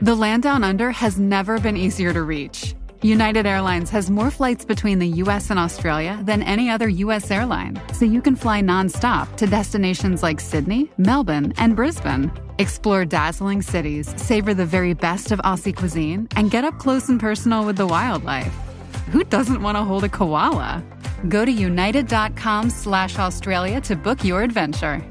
The land down under has never been easier to reach. United Airlines has more flights between the U.S. and Australia than any other U.S. airline, so you can fly nonstop to destinations like Sydney, Melbourne, and Brisbane. Explore dazzling cities, savor the very best of Aussie cuisine, and get up close and personal with the wildlife. Who doesn't want to hold a koala? Go to united.com/Australia to book your adventure.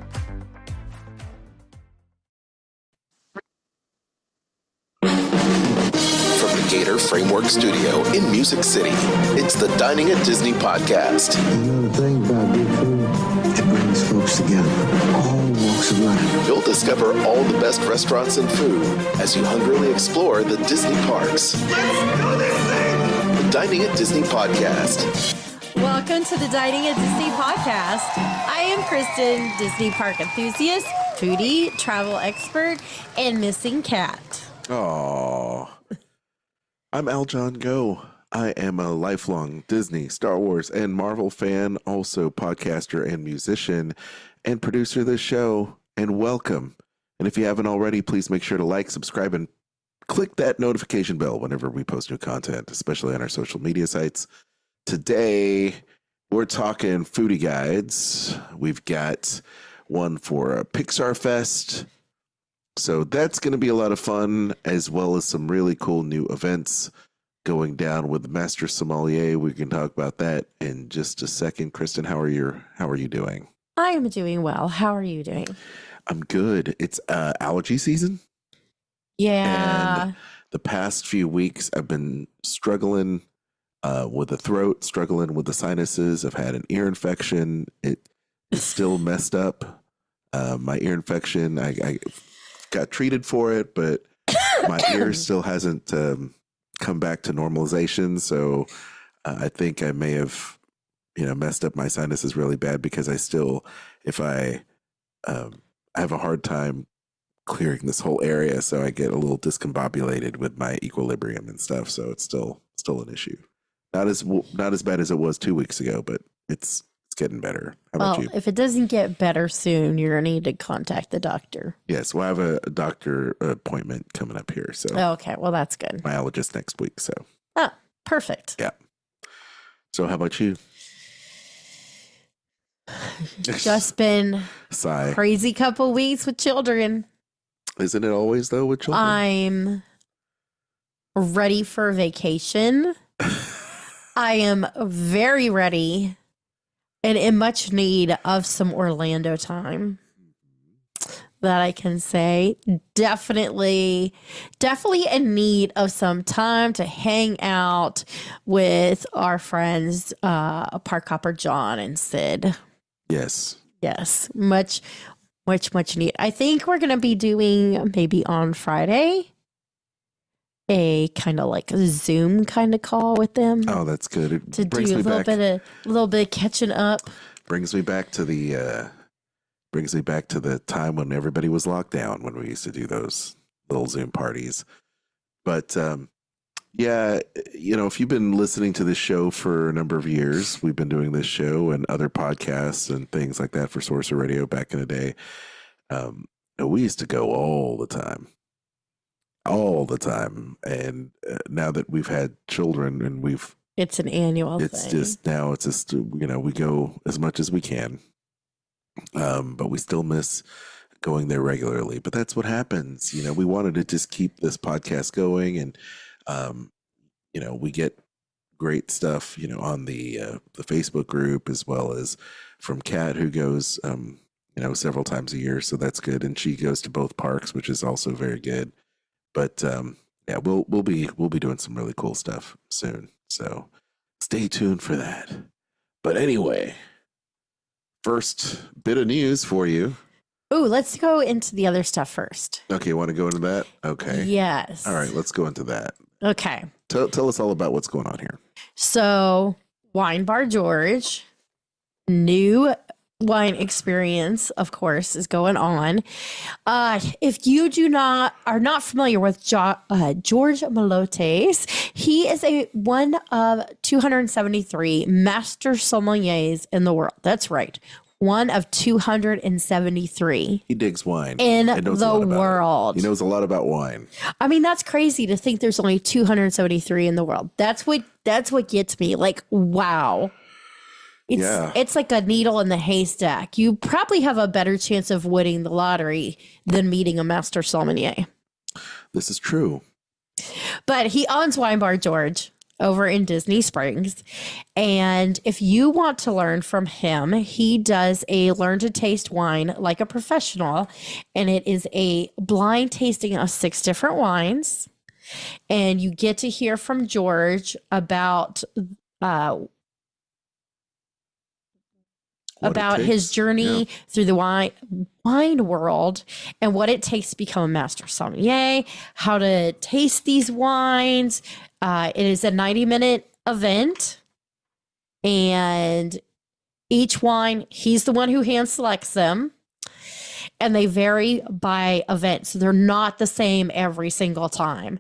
Gator Framework Studio in Music City. It's the Dining at Disney podcast. You know the thing about good food, it brings folks together, all walks of life. You'll discover all the best restaurants and food as you hungrily explore the Disney parks. Let's do this thing! The Dining at Disney podcast. Welcome to the Dining at Disney podcast. I am Kristen, Disney park enthusiast, foodie, travel expert, and missing cat. Aww. I'm Aljon Go. I am a lifelong Disney, Star Wars, and Marvel fan, also podcaster and musician, and producer of this show. And welcome. And if you haven't already, please make sure to like, subscribe, and click that notification bell whenever we post new content, especially on our social media sites. Today, we're talking foodie guides. We've got one for a Pixar Fest. So that's going to be a lot of fun, as well as some really cool new events going down with the Master Sommelier. We can talk about that in just a second. Kristen, how are you doing? I am doing well. How are you doing? I'm good. It's allergy season. Yeah. And the past few weeks, I've been struggling with the throat, struggling with the sinuses. I've had an ear infection. It's still messed up. My ear infection, I got treated for it, but my ear still hasn't come back to normalization. So I think I may have, messed up my sinuses really bad, because I still, if I have a hard time clearing this whole area, so I get a little discombobulated with my equilibrium and stuff. So it's still an issue. Not as bad as it was 2 weeks ago, but it's getting better. How about you? If it doesn't get better soon, you're going to need to contact the doctor. Yes, we'll have a doctor appointment coming up here. So okay, well, that's good. My allergist next week. So perfect. Yeah. So how about you? Just been Sigh. Crazy couple weeks with children. Isn't it always though with children? I'm ready for vacation. I am very ready and in much need of some Orlando time. That I can say. Definitely in need of some time to hang out with our friends, Park Hopper John and Sid. Yes. Much need. I think we're going to be doing maybe on Friday a kind of like a Zoom kind of call with them. Oh, that's good. It to brings do me a little back, bit of catching up. Brings me back to the time when everybody was locked down, when we used to do those little Zoom parties. But yeah, if you've been listening to this show for a number of years, we've been doing this show and other podcasts and things like that for Sorcerer Radio back in the day. We used to go all the time. And now that we've had children and it's an annual thing. It's just we go as much as we can. But we still miss going there regularly. But that's what happens. We wanted to just keep this podcast going, and we get great stuff, on the Facebook group, as well as from Kat, who goes several times a year. So that's good. And she goes to both parks, which is also very good. But yeah, we'll be doing some really cool stuff soon. So stay tuned for that. But anyway, first bit of news for you. Ooh, let's go into the other stuff first. Okay, want to go into that? Okay. Yes. All right, let's go into that. Okay. Tell us all about what's going on here. So, Wine Bar George, new wine experience, of course, is going on. If you are not familiar with George Malotes, he is one of 273 master sommeliers in the world. That's right. one of 273 He digs wine in and knows a lot the about it. world. He knows a lot about wine. I mean, that's crazy to think there's only 273 in the world. That's what gets me. Like, wow. It's like a needle in the haystack. You probably have a better chance of winning the lottery than meeting a master sommelier. This is true. But he owns Wine Bar George over in Disney Springs. And if you want to learn from him, he does a learn to taste wine like a professional. And it is a blind tasting of 6 different wines. And you get to hear from George about his journey through the wine world and what it takes to become a master sommelier, how to taste these wines. It is a 90-minute event, and each wine, he's the one who hand selects them, and they vary by event. So they're not the same every single time.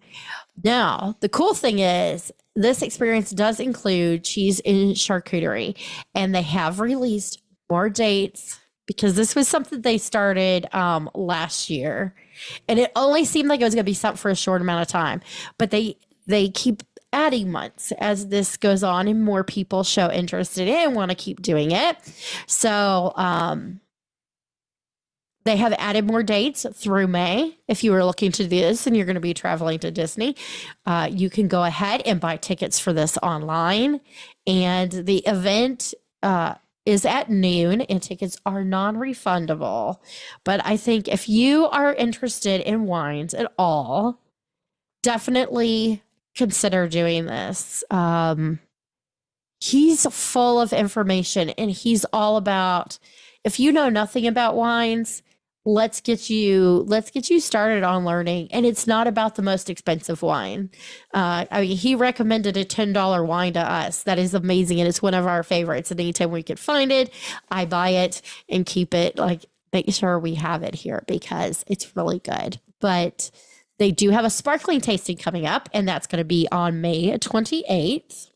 Now, the cool thing is this experience does include cheese and charcuterie, and they have released more dates because this was something they started last year, and it only seemed like it was going to be something for a short amount of time, but they keep adding months as this goes on and more people show interest in it and want to keep doing it. So they have added more dates through May. If you were looking to do this and you're going to be traveling to Disney, you can go ahead and buy tickets for this online, and the event is at noon, and tickets are non-refundable. But I think if you are interested in wines at all, definitely consider doing this. He's full of information, and he's all about, if you know nothing about wines, let's get you started on learning. And it's not about the most expensive wine. I mean, he recommended a $10 wine to us. That is amazing. And it's one of our favorites. And anytime we could find it, I buy it and keep it, like, make sure we have it here because it's really good. But they do have a sparkling tasting coming up, and that's going to be on May 28th.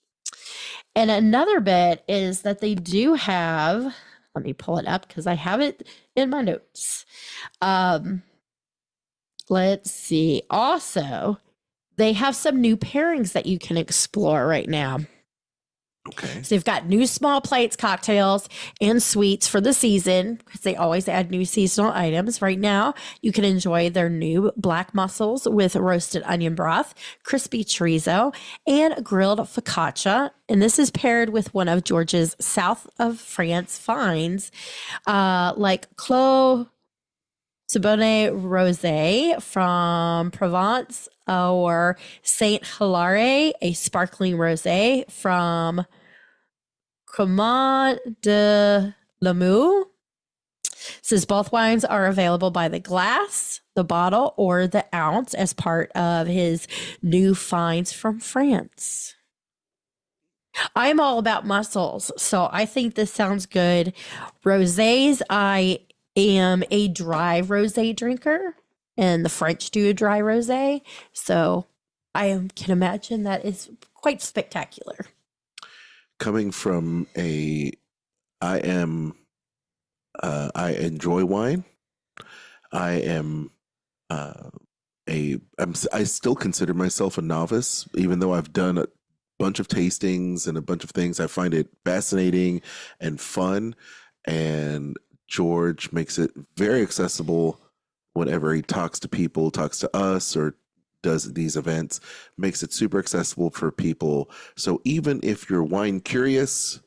And another bit is that they do have, let me pull it up because I have it in my notes. Let's see. Also, they have some new pairings that you can explore right now. Okay. So they've got new small plates, cocktails, and sweets for the season because they always add new seasonal items. Right now, you can enjoy their new black mussels with roasted onion broth, crispy chorizo, and grilled focaccia. And this is paired with one of George's south of France finds, like Clos Sabonnet Rosé from Provence, or Saint Hilaire, a sparkling rosé from Cremant de Limoux. Says both wines are available by the glass, the bottle, or the ounce as part of his new finds from France. I'm all about mussels, so I think this sounds good. Rosés, I am a dry rosé drinker, and the French do a dry rosé, so I can imagine that is quite spectacular. Coming from I enjoy wine. I still consider myself a novice, even though I've done a bunch of tastings and a bunch of things. I find it fascinating and fun, and George makes it very accessible whenever he talks to people, talks to us, or does these events, makes it super accessible for people. So even if you're wine curious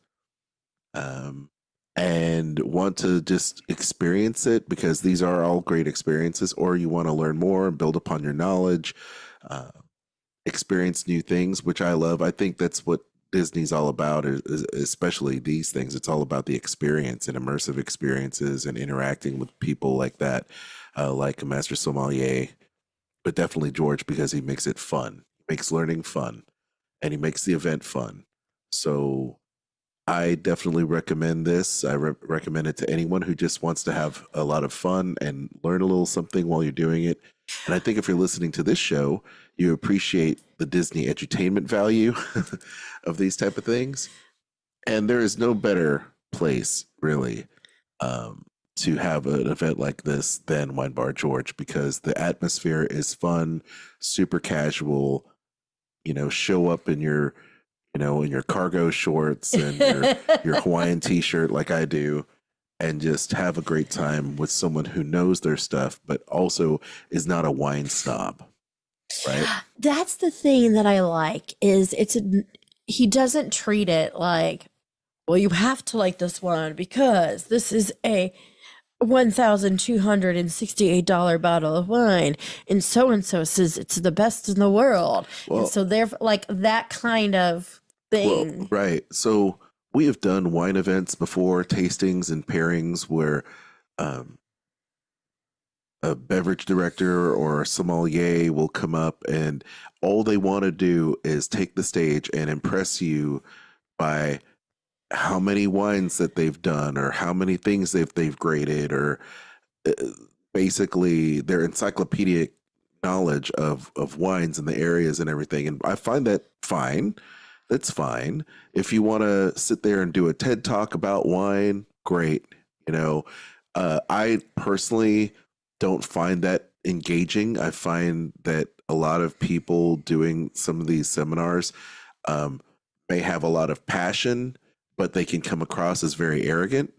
and want to just experience it, because these are all great experiences, or you want to learn more and build upon your knowledge, experience new things, which I love. I think that's what Disney's all about, especially these things. It's all about the experience and immersive experiences and interacting with people like that, like a master sommelier, but definitely George, because he makes it fun, makes learning fun, and he makes the event fun. So I definitely recommend this. I recommend it to anyone who just wants to have a lot of fun and learn a little something while you're doing it. And I think if you're listening to this show, you appreciate the Disney edutainment value of these type of things. And there is no better place, really, to have an event like this than Wine Bar George, because the atmosphere is fun, super casual. Show up in your in your cargo shorts and your Hawaiian t-shirt like I do, and just have a great time with someone who knows their stuff but also is not a wine snob, right? That's the thing that I like is he doesn't treat it like, well, you have to like this one because this is a $1,268 bottle of wine, and so says it's the best in the world. Well, and so they're like that kind of thing. Well, right. So we have done wine events before, tastings and pairings where a beverage director or a sommelier will come up and all they want to do is take the stage and impress you by how many wines that they've done or how many things they've graded, or basically their encyclopedic knowledge of wines and the areas and everything. And I find that fine. That's fine. If you want to sit there and do a TED talk about wine, great. I personally don't find that engaging. I find that a lot of people doing some of these seminars may have a lot of passion, but they can come across as very arrogant.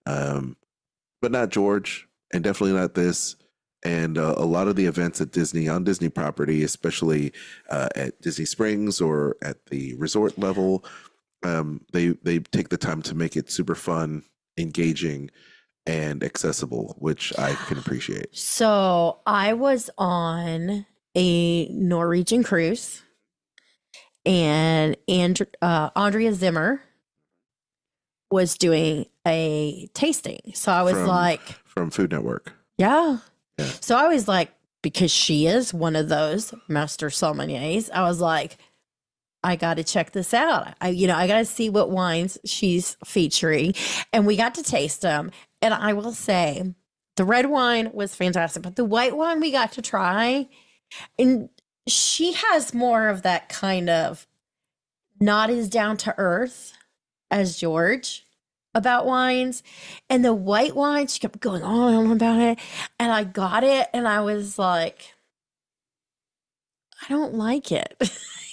But not George, and definitely not this. And a lot of the events at Disney, on Disney property, especially at Disney Springs or at the resort level, they take the time to make it super fun, engaging, and accessible, which I can appreciate. So I was on a Norwegian cruise, and Andrea Zimmer was doing a tasting. So I was from Food Network. Yeah. So I was like, because she is one of those master sommeliers, I was like, I got to check this out. I got to see what wines she's featuring. And we got to taste them. And I will say the red wine was fantastic, but the white wine we got to try, and she has more of that kind of not as down to earth as George about wines. And the white wine, she kept going on about it, and I got it and I was like, I don't like it.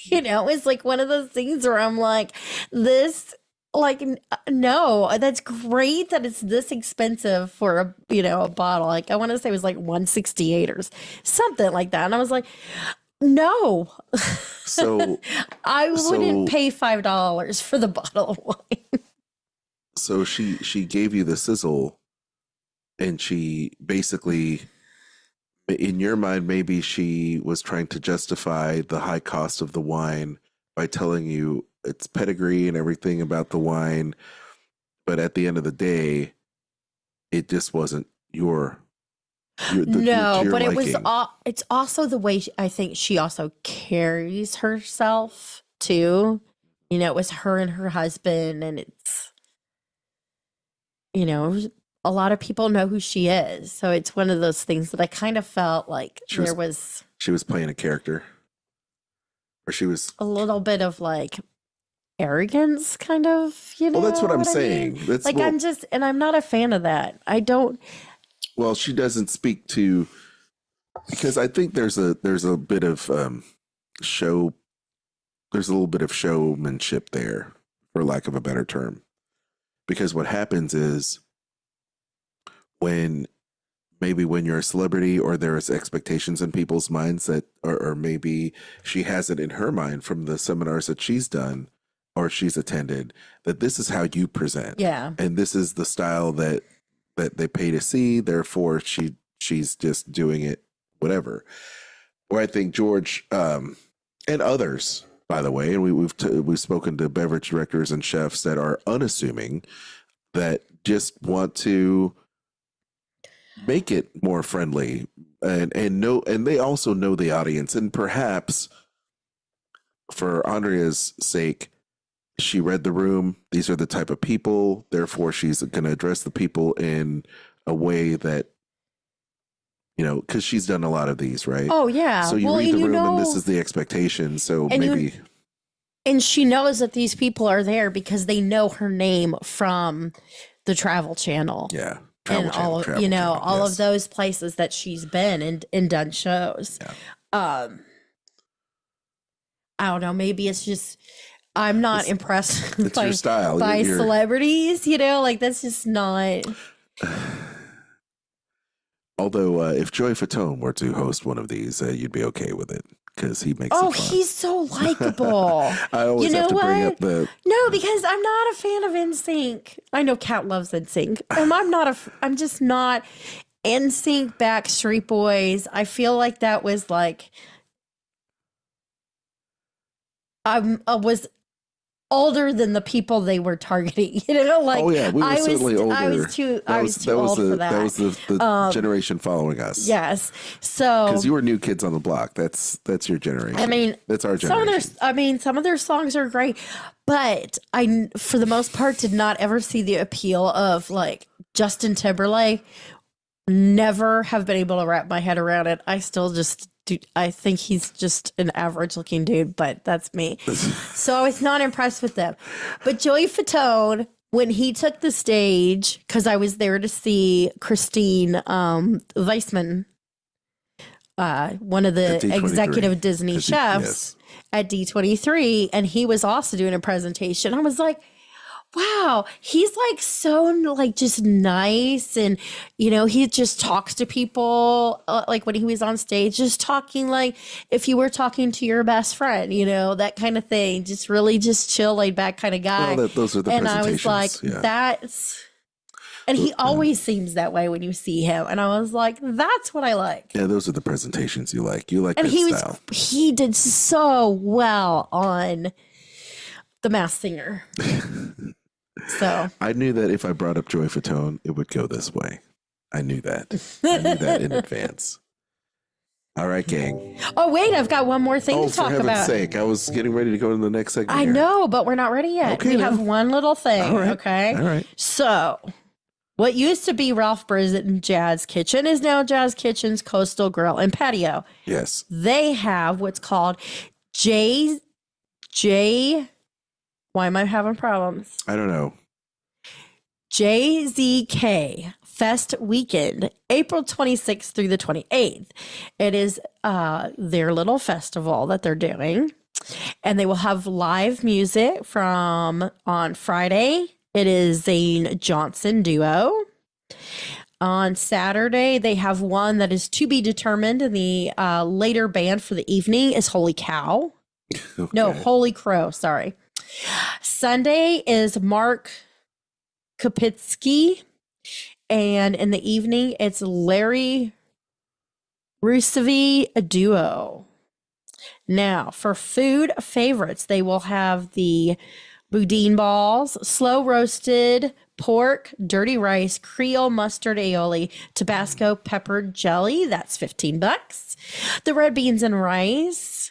It's like one of those things where I'm like, this, like, no, that's great that it's this expensive for a bottle. Like, I want to say it was like $168 or something like that. And I was like, no. So I wouldn't pay $5 for the bottle of wine. So she gave you the sizzle, and she basically, in your mind, maybe she was trying to justify the high cost of the wine by telling you its pedigree and everything about the wine. But at the end of the day, it just wasn't your but it liking. was. It's also the way I think she also carries herself too. It was her and her husband, and it's, a lot of people know who she is. So it's one of those things that I kind of felt like she was playing a character, or she was a little bit of like arrogance, kind of, Well, that's what I'm saying. I mean? I'm not a fan of that. I don't. Well, she doesn't speak to, because I think there's a bit of show. There's a little bit of showmanship there, for lack of a better term. Because what happens is when you're a celebrity, or there's expectations in people's minds that, or maybe she has it in her mind from the seminars that she's done or she's attended, that this is how you present. Yeah. And this is the style that they pay to see. Therefore, she's just doing it, whatever. Where I think George and others, by the way, and we've spoken to beverage directors and chefs that are unassuming, that just want to make it more friendly and they also know the audience. And perhaps for Andrea's sake, she read the room. These are the type of people. Therefore, she's going to address the people in a way that, because she's done a lot of these, right? Oh, yeah. So you read the room, and this is the expectation. So maybe. And she knows that these people are there because they know her name from the Travel Channel. Yeah. And all of those places that she's been and done shows. Yeah. I don't know. Maybe it's just I'm not impressed It's your style. by celebrities. Like that's just not. Although, if Joey Fatone were to host one of these, you'd be okay with it because he makes it fun. He's so likable. I always have to bring up No, because I'm not a fan of NSYNC. I know Kat loves NSYNC. I'm just not NSYNC, Backstreet Boys. I feel like that was like I was older than the people they were targeting. Like we were certainly older. I was too old for that. That was the generation following us. Yes. So because you were New Kids on the Block. That's your generation. I mean, that's our generation. Some of their songs are great, but I, for the most part, did not ever see the appeal of like Justin Timberlake. Never have been able to wrap my head around it. I still just do. I think he's just an average looking dude, but that's me. So I was not impressed with them. But Joey Fatone, when he took the stage, because I was there to see Christine Weissman, one of the executive Disney chefs at D23, and he was also doing a presentation. I was like, wow, he's like so like just nice. And, he just talks to people like when he was on stage, just talking like if you were talking to your best friend, that kind of thing. Just really just chill, laid back kind of guy. Well, those are the and presentations. I was like, and he always seems that way when you see him. And I was like, that's what I like. Yeah, those are the presentations you like. You like and that style. He did so well on The Masked Singer. So I knew that if I brought up Joey Fatone, it would go this way. I knew that. I knew that in advance. All right, gang. Oh, wait, I've got one more thing to talk about. For heaven's sake. I was getting ready to go to the next segment. I know, but we're not ready yet. Okay, we have one little thing. All right. Okay. All right. So what used to be Ralph Brizett Jazz Kitchen is now Jazz Kitchen's Coastal Grill and Patio. Yes. They have what's called why am I having problems? I don't know. JZK Fest Weekend, April 26th through the 28th. It is their little festival that they're doing. And they will have live music from on Friday. It is Zane Johnson Duo. On Saturday, they have one that is to be determined. And the later band for the evening is Holy Cow. Okay. No, Holy Crow, sorry. Sunday is Mark Kapitsky, and in the evening it's Larry Rusevi, a duo. Now, for food favorites, they will have the boudin balls, slow roasted pork, dirty rice, Creole mustard aioli, Tabasco peppered jelly. That's $15. The red beans and rice,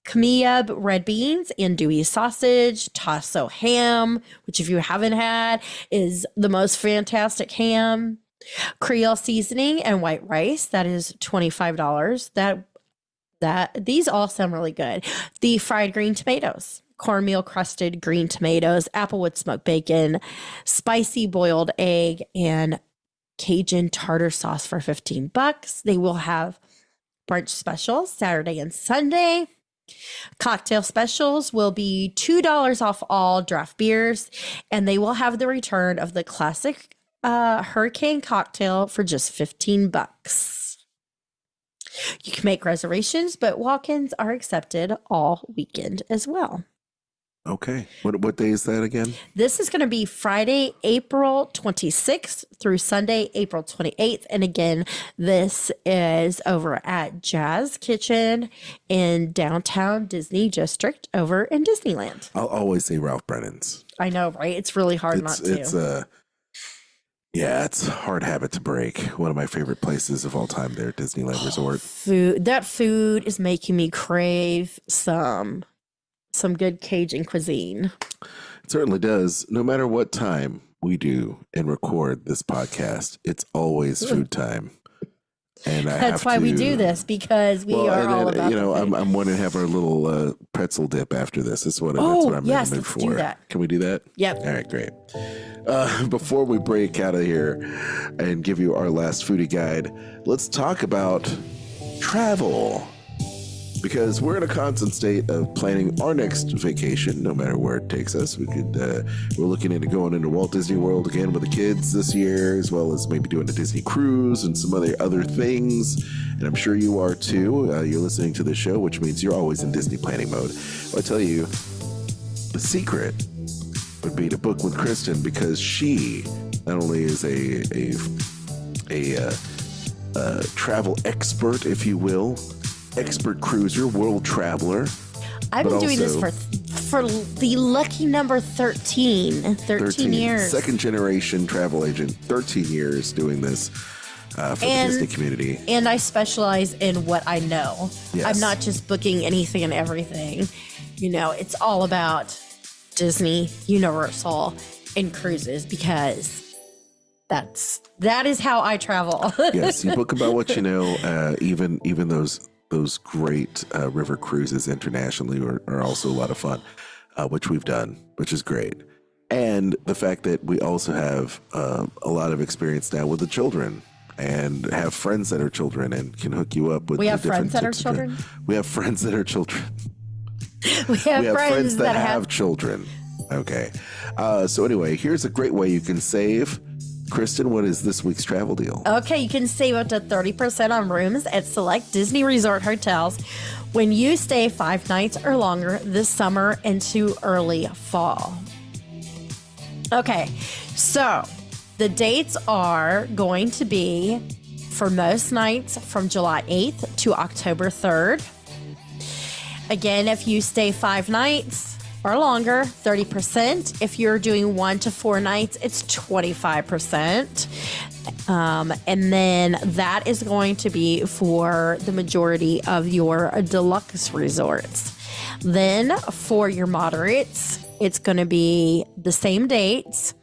Kamiyab red beans, andouille sausage, tasso ham, which if you haven't had is the most fantastic ham, Creole seasoning, and white rice. That is $25. These all sound really good. The fried green tomatoes, cornmeal crusted green tomatoes, applewood smoked bacon, spicy boiled egg, and Cajun tartar sauce for $15. They will have brunch specials Saturday and Sunday. Cocktail specials will be $2 off all draft beers, and they will have the return of the classic hurricane cocktail for just $15. You can make reservations, but walk-ins are accepted all weekend as well. Okay. What day is that again? This is going to be Friday, April 26th through Sunday, April 28th. And again, this is over at Jazz Kitchen in downtown Disney District over in Disneyland. I'll always say Ralph Brennan's. I know, right? It's really hard not to. It's a hard habit to break. One of my favorite places of all time there, Disneyland Resort. That food is making me crave some good Cajun cuisine. It certainly does. No matter what time we do and record this podcast, it's always food time. And That's why we do this, because we are all about I'm wanting to have our little pretzel dip after this. That's what I'm in the mood for. Do that. Can we do that? Yep. All right, great. Before we break out of here and give you our last foodie guide, let's talk about travel. Because we're in a constant state of planning our next vacation, no matter where it takes us. We're looking into going into Walt Disney World again with the kids this year, as well as maybe doing a Disney cruise and some other things. And I'm sure you are too. You're listening to the show, which means you're always in Disney planning mode. Well, I tell you, the secret would be to book with Kristen, because she not only is a travel expert, if you will, expert cruiser, world traveler. I've been doing this for the lucky number 13 years. Second generation travel agent, 13 years doing this for the Disney community. And I specialize in what I know. Yes. I'm not just booking anything and everything. It's all about Disney, Universal, and cruises, because that is how I travel. Yes, you book about what you know. Even those great river cruises internationally are also a lot of fun, which we've done, which is great. And the fact that we also have a lot of experience now with the children, and have friends that are children and can hook you up with. We have friends that are children? We have friends that are children. We have friends that have children. Okay. So anyway, here's a great way you can save. Kristen, what is this week's travel deal? Okay, you can save up to 30% on rooms at select Disney resort hotels when you stay 5 nights or longer this summer into early fall. Okay, so the dates are going to be, for most nights, from July 8th to October 3rd. Again, if you stay 5 nights or longer, 30%. If you're doing 1 to 4 nights, it's 25%. And then that is going to be for the majority of your deluxe resorts. Then for your moderates, it's going to be the same dates,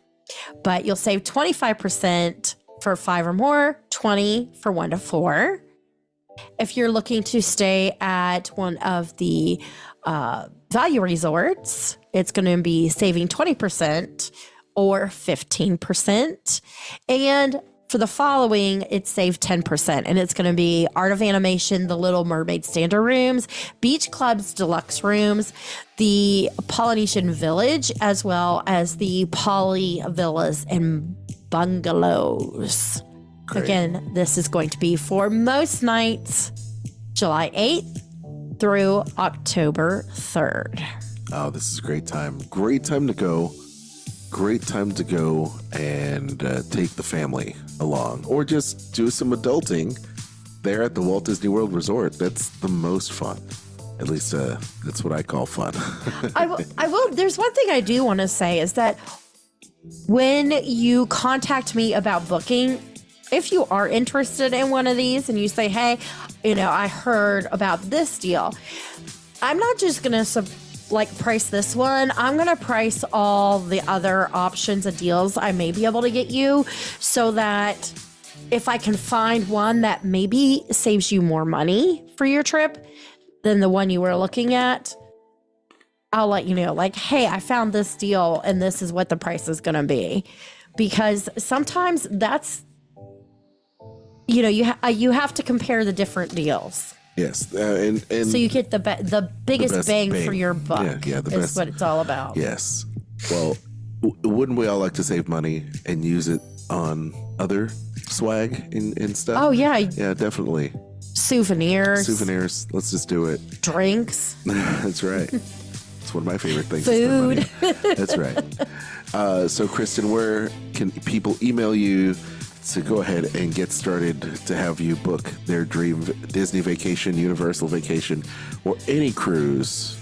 but you'll save 25% for 5 or more, 20 for 1 to 4. If you're looking to stay at one of the value resorts, it's going to be saving 20% or 15%. And for the following, it's saved 10%. And it's going to be Art of Animation, the Little Mermaid Standard Rooms, Beach Club's Deluxe Rooms, the Polynesian Village, as well as the Poly Villas and Bungalows. Great. Again, this is going to be for most nights, July 8th through October 3rd. Oh, this is a great time. Great time to go. Great time to go and take the family along, or just do some adulting there at the Walt Disney World Resort. That's the most fun. At least that's what I call fun. I will. There's one thing I do want to say is that when you contact me about booking, if you are interested in one of these and you say, hey, I heard about this deal, I'm not just going to price this one. I'm going to price all the other options and deals I may be able to get you, so that if I can find one that maybe saves you more money for your trip than the one you were looking at, I'll let you know, hey, I found this deal and this is what the price is going to be. Because sometimes that's, you have to compare the different deals. Yes, and so you get the biggest bang for your buck. Yeah, the is best. What it's all about. Yes. Well, wouldn't we all like to save money and use it on other swag and stuff? Oh yeah. Yeah, definitely. Souvenirs. Let's just do it. Drinks. That's right. It's one of my favorite things. Food. That's right. So, Kristen, where can people email you to go ahead and get started to have you book their dream Disney vacation, Universal vacation, or any cruise,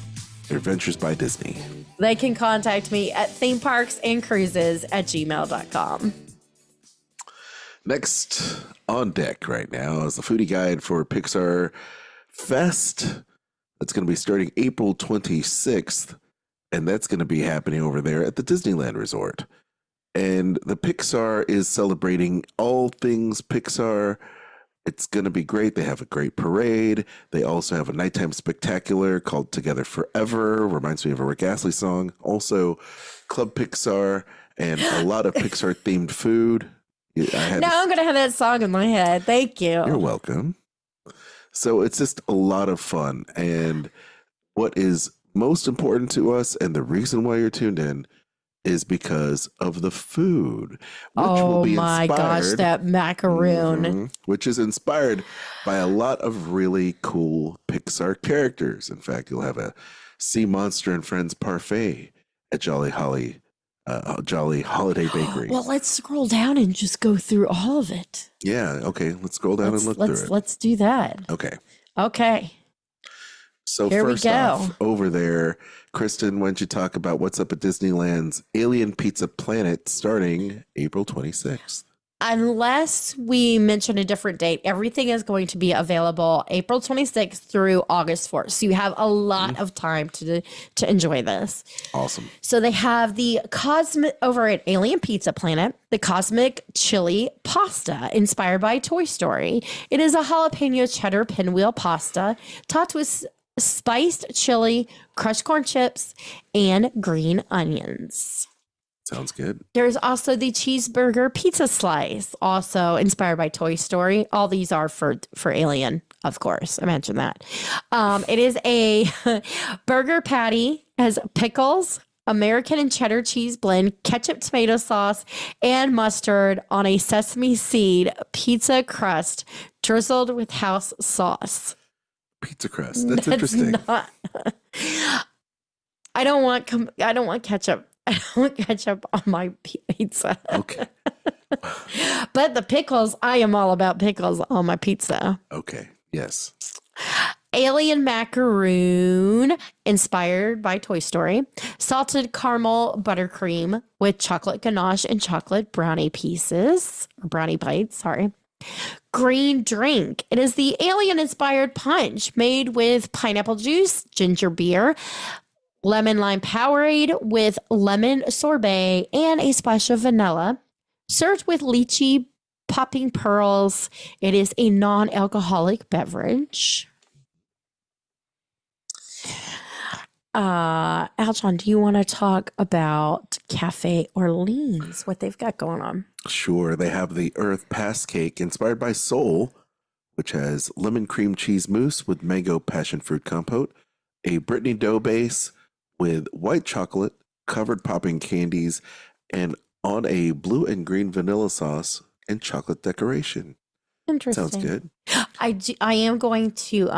Adventures by Disney? They can contact me at themeparksandcruises@gmail.com. Next on deck right now is the foodie guide for Pixar Fest. That's going to be starting April 26th, and that's going to be happening over there at the Disneyland Resort. And the Pixar is celebrating all things Pixar It's going to be great. They have a great parade. They also have a nighttime spectacular called Together Forever. Reminds me of a Rick Astley song. Also, Club Pixar and a lot of Pixar themed food. Now I'm going to have that song in my head. Thank you. You're welcome. So it's just a lot of fun. And what is most important to us and the reason why you're tuned in is because of the food, which will be inspired. Oh my gosh, that macaroon. Which is inspired by a lot of really cool Pixar characters. In fact, you'll have a Sea Monster and Friends parfait at Jolly Holiday Bakery. Well, let's scroll down and just go through all of it. Yeah, okay. Let's scroll down and look through it. Let's do that. Okay. So here first off, over there, Kristen, why don't you talk about what's up at Disneyland's Alien Pizza Planet starting April 26th? Unless we mention a different date, everything is going to be available April 26th through August 4th. So you have a lot of time to enjoy this. Awesome. So they have the over at Alien Pizza Planet, the Cosmic Chili Pasta inspired by Toy Story. It is a jalapeno cheddar pinwheel pasta topped with spiced chili, crushed corn chips, and green onions. Sounds good. There's also the cheeseburger pizza slice, also inspired by Toy Story. All these are for Alien, of course. I mentioned that. It is a burger patty, has pickles, American and cheddar cheese blend, ketchup, tomato sauce, and mustard on a sesame seed pizza crust drizzled with house sauce. Pizza crust. That's interesting. I don't want ketchup. I don't want ketchup on my pizza. Okay. But the pickles, I am all about pickles on my pizza. Okay. Yes. Alien macaroon inspired by Toy Story. Salted caramel buttercream with chocolate ganache and chocolate brownie pieces. Or brownie bites, sorry. Green drink. It is the Alien inspired punch made with pineapple juice, ginger beer, lemon lime Powerade with lemon sorbet, and a splash of vanilla. Served with lychee popping pearls. It is a non-alcoholic beverage. Aljon, do you want to talk about Cafe Orleans, what they've got going on? Sure. They have the Earth Pass Cake inspired by Soul, which has lemon cream cheese mousse with mango passion fruit compote, a Brittany dough base with white chocolate, covered popping candies, and on a blue and green vanilla sauce and chocolate decoration. Interesting. Sounds good. I am going to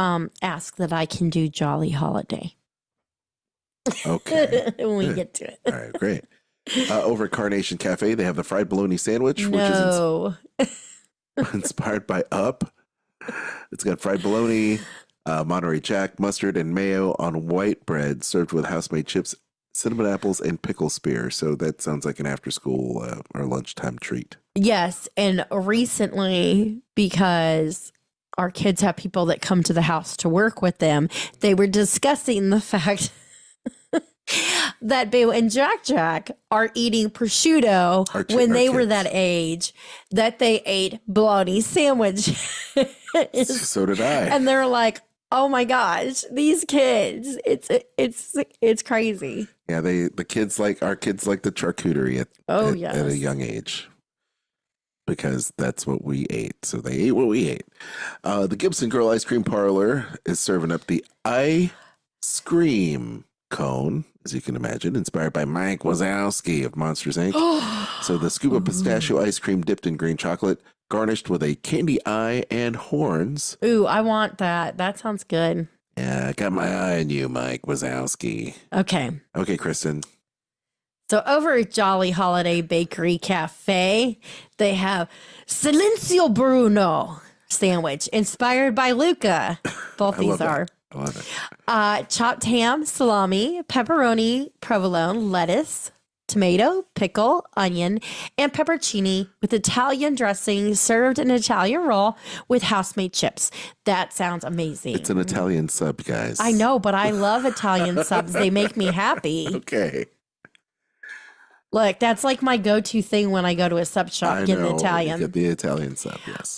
ask that I can do Jolly Holiday. Okay. When we get to it. All right, great. Over at Carnation Cafe, they have the fried bologna sandwich, which is inspired by Up. It's got fried bologna, Monterey Jack, mustard, and mayo on white bread served with house-made chips, cinnamon apples, and pickle spear. So that sounds like an after-school or lunchtime treat. Yes, and recently, because our kids have people that come to the house to work with them, they were discussing the fact that Boo and Jack are eating prosciutto when they were that age, that they ate bologna sandwich. So did I. And they're like, oh my gosh, these kids, it's crazy. Yeah, our kids like the charcuterie at a young age. Because that's what we ate. So they ate what we ate. The Gibson Girl Ice Cream Parlor is serving up the ice cream cone, as you can imagine, inspired by Mike Wazowski of Monsters, Inc. So the scoop of pistachio ice cream dipped in green chocolate, garnished with a candy eye and horns. Ooh, I want that. That sounds good. Yeah, I got my eye on you, Mike Wazowski. Okay. Okay, Kristen. So over at Jolly Holiday Bakery Cafe, they have Silencio Bruno sandwich inspired by Luca. Both these are. I love it. Chopped ham, salami, pepperoni, provolone, lettuce, tomato, pickle, onion, and peppercini with Italian dressing served in an Italian roll with house-made chips. That sounds amazing. It's an Italian sub, guys. I know, but I love Italian subs. They make me happy. Okay. Look, that's like my go-to thing when I go to a sub shop, get an Italian. Get the Italian sub, yes.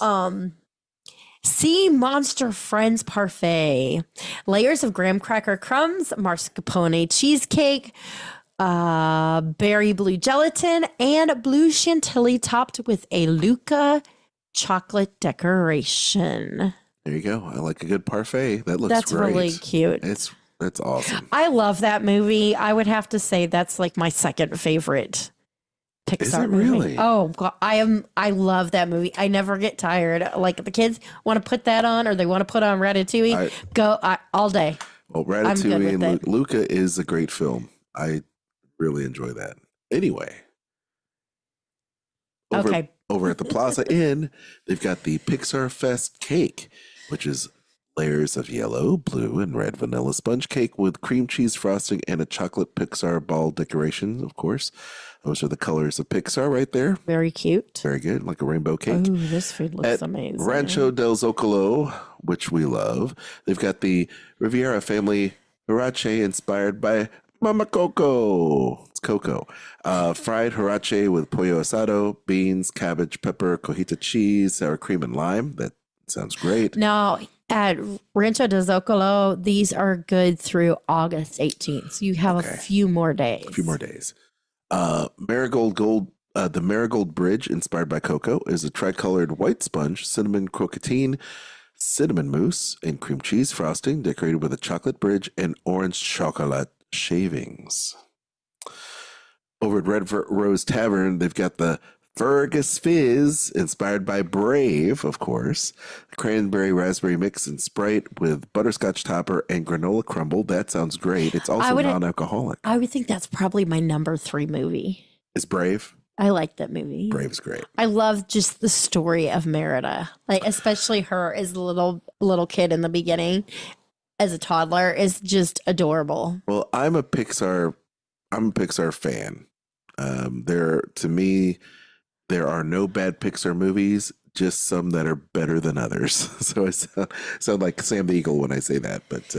Sea Monster Friends Parfait. Layers of graham cracker crumbs, mascarpone cheesecake, berry blue gelatin, and blue chantilly topped with a Luca chocolate decoration. There you go. I like a good parfait. That looks That's great. really cute. That's awesome. I love that movie. I would have to say that's like my second favorite Pixar Is it movie. really? Oh God, I love that movie. I never get tired. Like the kids want to put that on, or they want to put on Ratatouille. All day. Well, I'm good Ratatouille with and it. Luca is a great film. I really enjoy that. Anyway. Over at the Plaza Inn, they've got the Pixar Fest cake, which is layers of yellow, blue, and red vanilla sponge cake with cream cheese frosting and a chocolate Pixar ball decoration, of course. Those are the colors of Pixar right there. Very cute. Very good, like a rainbow cake. Ooh, this food looks At amazing. Rancho del Zocalo, which we love, they've got the Riviera family huarache inspired by Mama Coco. It's Coco. Fried huarache with pollo asado, beans, cabbage, pepper, cojita cheese, sour cream, and lime. That sounds great. Now, at Rancho del Zocalo, these are good through August 18th. So you have a few more days. The Marigold Bridge, inspired by Coco, is a tricolored white sponge, cinnamon croquetine, cinnamon mousse, and cream cheese frosting, decorated with a chocolate bridge and orange chocolate shavings. Over at Red Rose Tavern, they've got the Fergus Fizz, inspired by Brave, of course. Cranberry raspberry mix and Sprite with butterscotch topper and granola crumble. That sounds great. It's also non-alcoholic. I would think that's probably my number 3 movie. Is Brave? I like that movie. Brave's great. I love just the story of Merida, like especially her as a little kid in the beginning, as a toddler, is just adorable. Well, I'm a Pixar fan. To me, there are no bad Pixar movies, just some that are better than others. So I sound like Sam the Eagle when I say that. But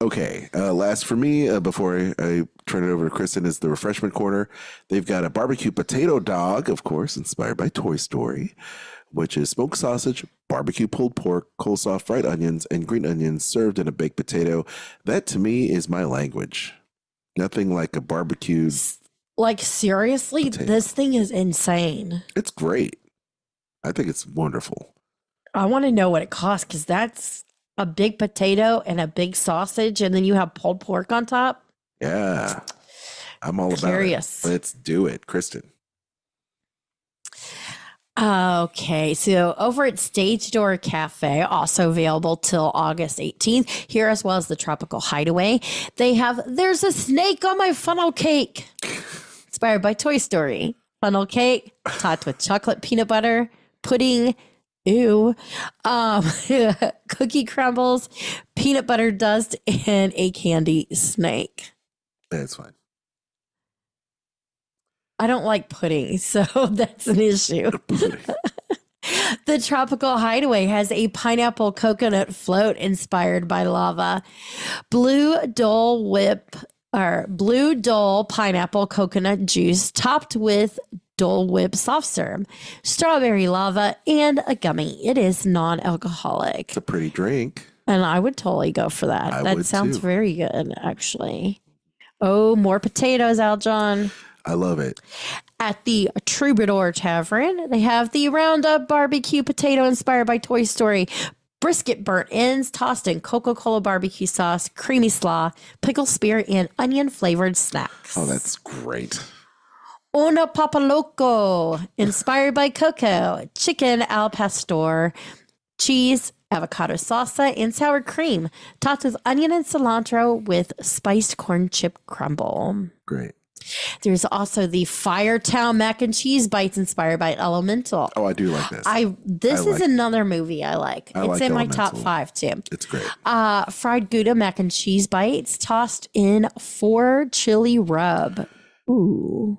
okay, last for me, before I turn it over to Kristen, is the refreshment corner. They've got a barbecue potato dog, of course, inspired by Toy Story, which is smoked sausage, barbecue pulled pork, coleslaw, fried onions, and green onions served in a baked potato. That, to me, is my language. Nothing like a barbecued... Like, seriously, potato. This thing is insane. It's great. I think it's wonderful. I want to know what it costs, because that's a big potato and a big sausage, and then you have pulled pork on top. Yeah. I'm all about it. Let's do it. Kristen. Okay, so over at Stage Door Cafe, also available till August 18th, here as well as the Tropical Hideaway, they have There's a Snake on My Funnel Cake, inspired by Toy Story. Funnel cake topped with chocolate peanut butter, pudding, cookie crumbles, peanut butter dust, and a candy snake. That's fine. I don't like pudding, so that's an issue. The Tropical Hideaway has a pineapple coconut float inspired by lava. Blue Dole pineapple coconut juice topped with Dole Whip soft serve, strawberry lava, and a gummy. It is non-alcoholic. It's a pretty drink. And I would totally go for that. That sounds very good, actually. Oh, more potatoes, Aljon. I love it. At the Troubadour Tavern, they have the Roundup barbecue potato inspired by Toy Story, brisket burnt ends tossed in Coca-Cola barbecue sauce, creamy slaw, pickle spear, and onion flavored snacks. Oh, that's great. Una Papa Loco, inspired by Coco, chicken al pastor, cheese, avocado salsa, and sour cream, topped with onion and cilantro with spiced corn chip crumble. Great. There's also the Firetown mac and cheese bites inspired by Elemental. Oh, I do like this. This is another movie I like. It's in my top 5 too. It's great. Fried Gouda mac and cheese bites tossed in 4 chili rub. Ooh.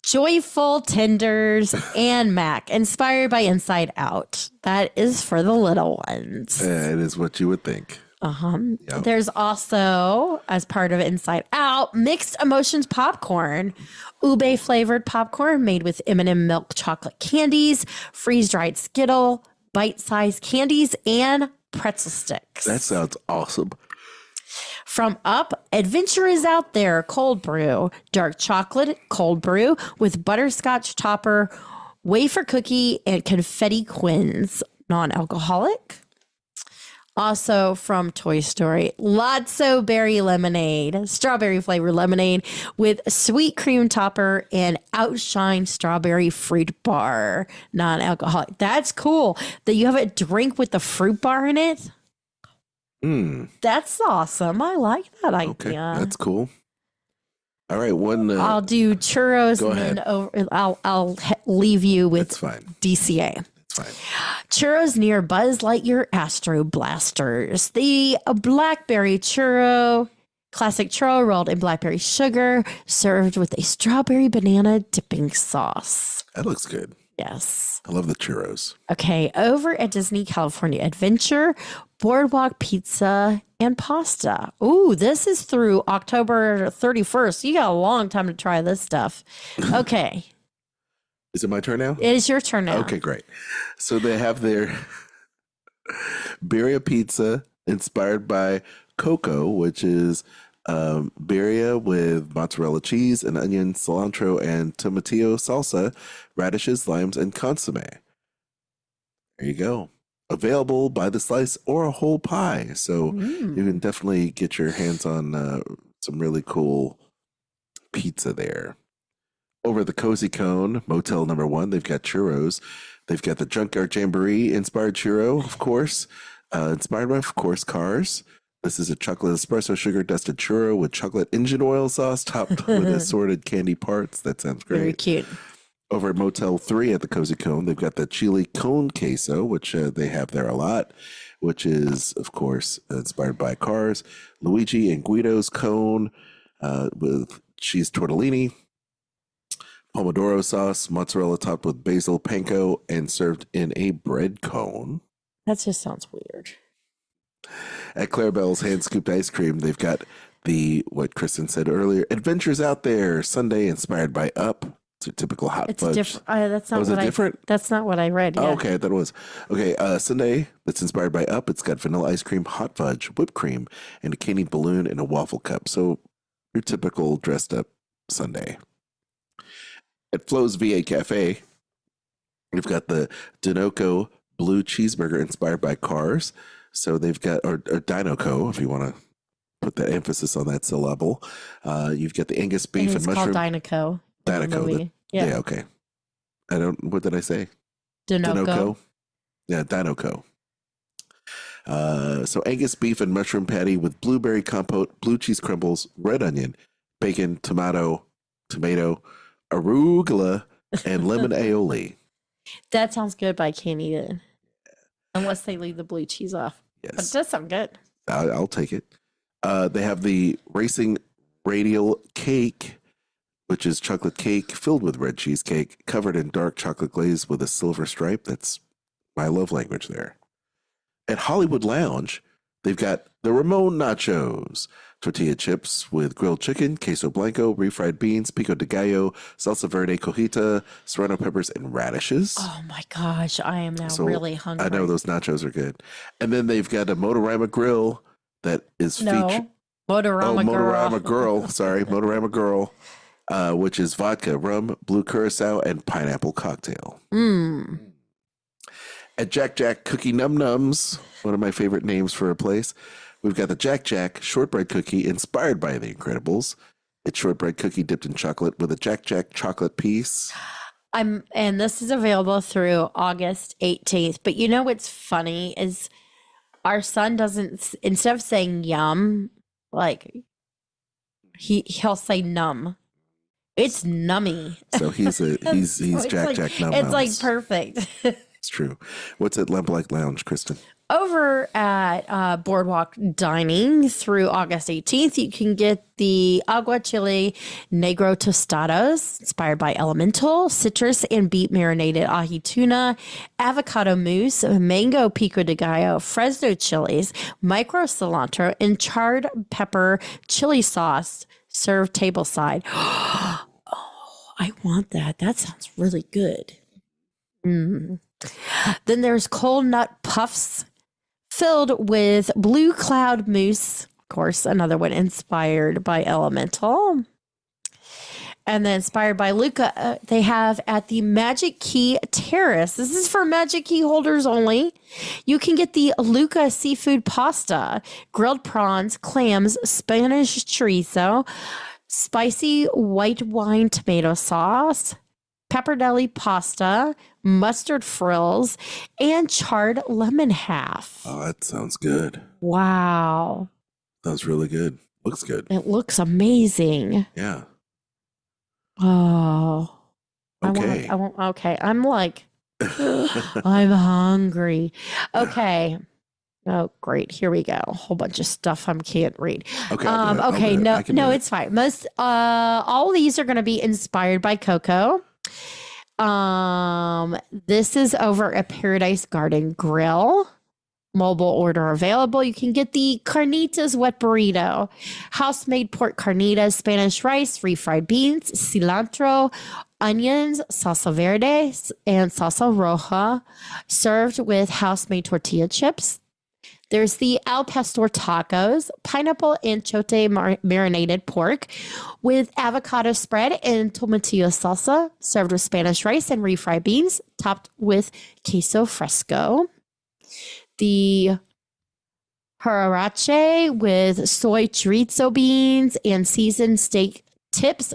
Joyful tenders and mac inspired by Inside Out. That is for the little ones. It is what you would think. Yep. There's also, as part of Inside Out, mixed emotions popcorn, ube flavored popcorn made with M&M milk chocolate candies, freeze dried Skittle, bite-sized candies and pretzel sticks. That sounds awesome. From Up, adventure is out there. Cold brew, dark chocolate cold brew with butterscotch topper, wafer cookie, and confetti quins. Non-alcoholic. Also from Toy Story, Lotso Berry Lemonade, strawberry flavored lemonade with sweet cream topper and Outshine strawberry fruit bar, non-alcoholic. That's cool that you have a drink with the fruit bar in it. That's awesome. I like that idea. Okay, that's cool. All right, I'll do churros go and then ahead. I'll leave you with That's fine. DCA. Fine. Churros near Buzz Lightyear Astro Blasters. The blackberry churro, classic churro rolled in blackberry sugar, served with a strawberry banana dipping sauce. That looks good. Yes. I love the churros. Okay, over at Disney California Adventure, Boardwalk Pizza and Pasta. Ooh, this is through October 31st. You got a long time to try this stuff. Okay. Is it my turn now? It is your turn now. Okay, great. So they have their birria pizza inspired by Coco, which is birria with mozzarella cheese and onion, cilantro, and tomatillo salsa, radishes, limes, and consomme. There you go. Available by the slice or a whole pie. So you can definitely get your hands on some really cool pizza there. Over the Cozy Cone, Motel Number 1, they've got churros. They've got the Junkyard Jamboree inspired churro, of course. Inspired by, of course, Cars. This is a chocolate espresso sugar dusted churro with chocolate engine oil sauce topped with assorted candy parts. That sounds great. Very cute. Over at Motel 3 at the Cozy Cone, they've got the chili cone queso, which they have there a lot, which is, of course, inspired by Cars. Luigi and Guido's cone with cheese tortellini. Pomodoro sauce, mozzarella topped with basil panko, and served in a bread cone. That just sounds weird. At Clarabelle's hand scooped ice cream, they've got what Kristen said earlier, Adventures Out There, Sundae inspired by Up. It's a typical hot It's fudge. different. That's not Was what it different? That's not what I read. Yeah. Oh, okay, I thought it was. Okay, Sundae that's inspired by Up. It's got vanilla ice cream, hot fudge, whipped cream, and a candy balloon in a waffle cup. So your typical dressed up sundae. At Flo's VA Cafe, we've got the Dinoco Blue Cheeseburger inspired by Cars. So they've got, or Dinoco, if you want to put that emphasis on that syllable. You've got the Angus beef and it's mushroom. called Dinoco. Dinoco. Yeah, okay. What did I say? Dinoco. Yeah, Dinoco. So Angus beef and mushroom patty with blueberry compote, blue cheese crumbles, red onion, bacon, tomato, arugula, and lemon aioli. That sounds good, but I can't eat it unless they leave the blue cheese off. Yes. But it does sound good. I'll take it. They have the Racing Radial Cake, which is chocolate cake filled with red cheesecake, covered in dark chocolate glaze with a silver stripe. That's my love language there. At Hollywood Lounge, they've got the Ramon Nachos, tortilla chips with grilled chicken, queso blanco, refried beans, pico de gallo, salsa verde, cojita, serrano peppers, and radishes. Oh my gosh, I am now really hungry. I know those nachos are good. And then they've got a Motorama grill that is featured. Motorama Girl. Sorry, Motorama Girl, which is vodka, rum, blue curacao, and pineapple cocktail. At Jack Jack Cookie Num Nums, one of my favorite names for a place, we've got the Jack Jack shortbread cookie inspired by The Incredibles. It's shortbread cookie dipped in chocolate with a Jack Jack chocolate piece. And this is available through August 18th. But you know what's funny is our son doesn't, instead of saying yum, like he'll say numb. It's nummy. So he's Jack like, Jack Num It's Nums. like perfect. It's true. What's at Lamplight Lounge, Kristen? Over at Boardwalk Dining through August 18th, you can get the Agua Chile Negro Tostadas, inspired by Elemental, citrus and beet marinated ahi tuna, avocado mousse, mango pico de gallo, Fresno chilies, micro cilantro, and charred pepper chili sauce, served tableside. Oh, I want that. That sounds really good. Then there's cold nut puffs filled with blue cloud mousse. Of course, another one inspired by Elemental. And then inspired by Luca, they have at the Magic Key Terrace. This is for Magic Key holders only. You can get the Luca seafood pasta, grilled prawns, clams, Spanish chorizo, spicy white wine tomato sauce, pepperdelli pasta, mustard frills, and charred lemon half. Oh, that sounds good. Wow. Sounds really good. Looks good. It looks amazing. Yeah. Oh. Okay. Okay. I'm like, I'm hungry. Okay. Oh, great. Here we go. A whole bunch of stuff I can't read. Okay. Okay. No, it's fine. Most, all these are going to be inspired by Coco. This is over at Paradise Garden Grill. Mobile order available. You can get the carnitas wet burrito, house-made pork carnitas, Spanish rice, refried beans, cilantro, onions, salsa verde, and salsa roja, served with house-made tortilla chips. There's the al pastor tacos, pineapple anchote marinated pork with avocado spread and tomatillo salsa, served with Spanish rice and refried beans, topped with queso fresco. The huarache with soy chorizo beans and seasoned steak tips,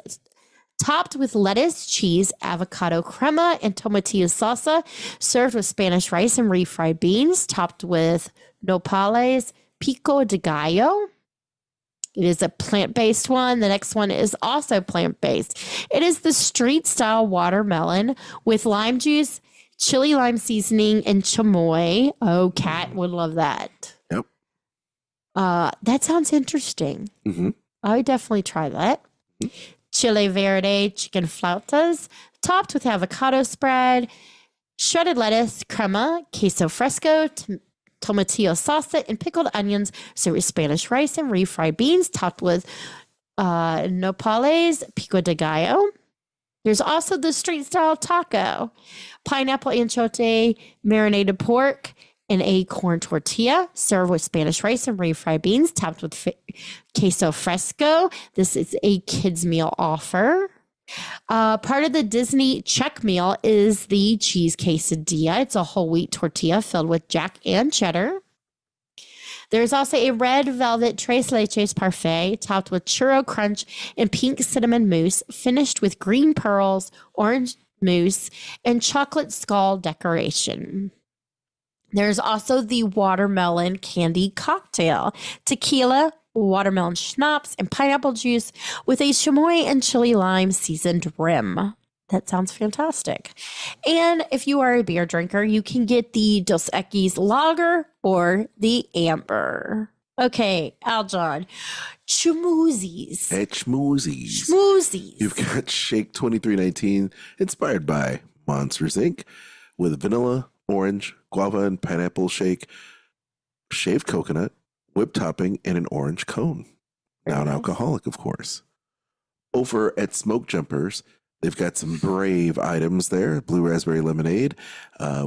topped with lettuce, cheese, avocado crema, and tomatillo salsa, served with Spanish rice and refried beans, topped with nopales, pico de gallo. It is a plant-based one. The next one is also plant-based. It is the street-style watermelon with lime juice, chili lime seasoning, and chamoy. Oh, Kat would love that. Yep. That sounds interesting. Mm-hmm. I would definitely try that. Mm-hmm. Chile verde chicken flautas, topped with avocado spread, shredded lettuce, crema, queso fresco, tomatillo salsa, and pickled onions, served with Spanish rice and refried beans, topped with nopales, pico de gallo. There's also the street-style taco, pineapple anchote, marinated pork, and a corn tortilla, served with Spanish rice and refried beans, topped with queso fresco. This is a kids' meal offer. Part of the Disney check meal is the cheese quesadilla. It's a whole wheat tortilla filled with jack and cheddar. There's also a red velvet tres leches parfait topped with churro crunch and pink cinnamon mousse, finished with green pearls, orange mousse, and chocolate skull decoration. There's also the watermelon candy cocktail, tequila, watermelon schnapps, and pineapple juice with a chamoy and chili lime seasoned rim. That sounds fantastic. And if you are a beer drinker, you can get the Dos Equis Lager or the Amber. Okay, Aljon. Schmoozies. At Schmoozies. Schmoozies. You've got Shake 2319, inspired by Monsters, Inc., with vanilla, orange, guava, and pineapple shake, shaved coconut, whipped topping, and an orange cone. Non-alcoholic, of course. Over at Smoke Jumpers, they've got some Brave items there. Blue Raspberry Lemonade,